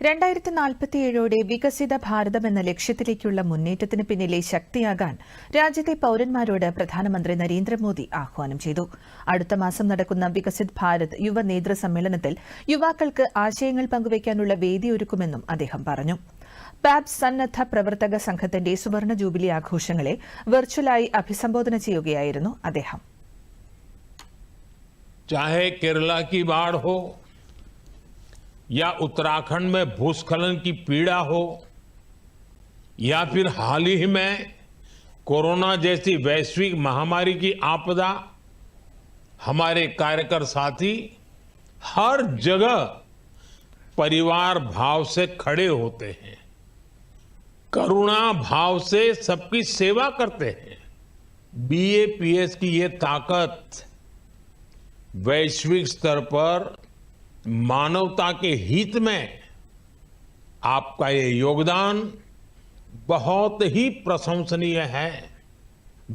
2047 വികസിത ഭാരതം എന്ന ലക്ഷ്യത്തിലേക്കുള്ള മുന്നേറ്റത്തിന് പിന്നിലെ ശക്തിയാകാൻ രാജ്യത്തെ പൌരന്മാരോട് പ്രധാനമന്ത്രി നരേന്ദ്രമോദി ആഹ്വാനം ചെയ്തു. അടുത്ത മാസം നടക്കുന്ന വികസിത് ഭാരത് യുവ നേതൃ സമ്മേളനത്തിൽ യുവാക്കൾക്ക് ആശയങ്ങൾ പങ്കുവയ്ക്കാനുള്ള വേദിയൊരുക്കുമെന്നും അദ്ദേഹം പറഞ്ഞു. പാബ്സ് സന്നദ്ധ പ്രവർത്തക സംഘത്തിന്റെ സുവർണ ജൂബിലി ആഘോഷങ്ങളെ വെർച്വലായി അഭിസംബോധന ചെയ്യുകയായിരുന്നു അദ്ദേഹം. चाहे केरला की बाढ़ हो या उत्तराखंड में भूस्खलन की पीड़ा हो या फिर हाल ही में कोरोना जैसी वैश्विक महामारी की आपदा, हमारे कार्यकर साथी हर जगह परिवार भाव से खड़े होते हैं, करुणा भाव से सबकी सेवा करते हैं. बीएपीएस की ये ताकत वैश्विक स्तर पर मानवता के हित में आपका ये योगदान बहुत ही प्रशंसनीय है.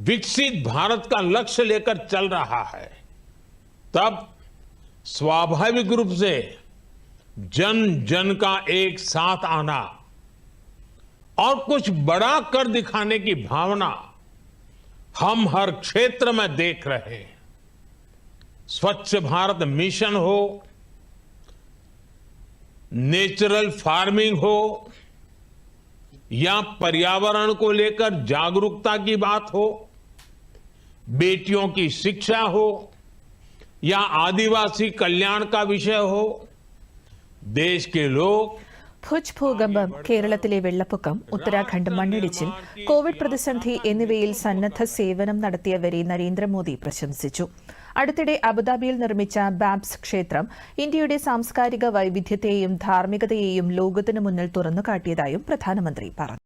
विकसित भारत का लक्ष्य लेकर चल रहा है, तब स्वाभाविक रूप से जन जन का एक साथ आना और कुछ बड़ा कर दिखाने की भावना हम हर क्षेत्र में देख रहे हैं. स्वच्छ भारत मिशन हो, नेचुरल फार्मिंग हो या पर्यावरण को लेकर जागरूकता की बात हो, बेटियों की शिक्षा हो या आदिवासी कल्याण का विषय हो, देश के लोग ഭുജ് ഭൂകമ്പം, കേരളത്തിലെ വെള്ളപ്പൊക്കം, ഉത്തരാഖണ്ഡ് മണ്ണിടിച്ചിൽ, കോവിഡ് പ്രതിസന്ധി എന്നിവയിൽ സന്നദ്ധ സേവനം നടത്തിയവരെ നരേന്ദ്രമോദി പ്രശംസിച്ചു. അടുത്തിടെ അബുദാബിയിൽ നിർമ്മിച്ച ബാബ്സ് ക്ഷേത്രം ഇന്ത്യയുടെ സാംസ്കാരിക വൈവിധ്യത്തെയും ധാർമ്മികതയെയും ലോകത്തിനു മുന്നിൽ തുറന്നുകാട്ടിയതായും പ്രധാനമന്ത്രി പറഞ്ഞു.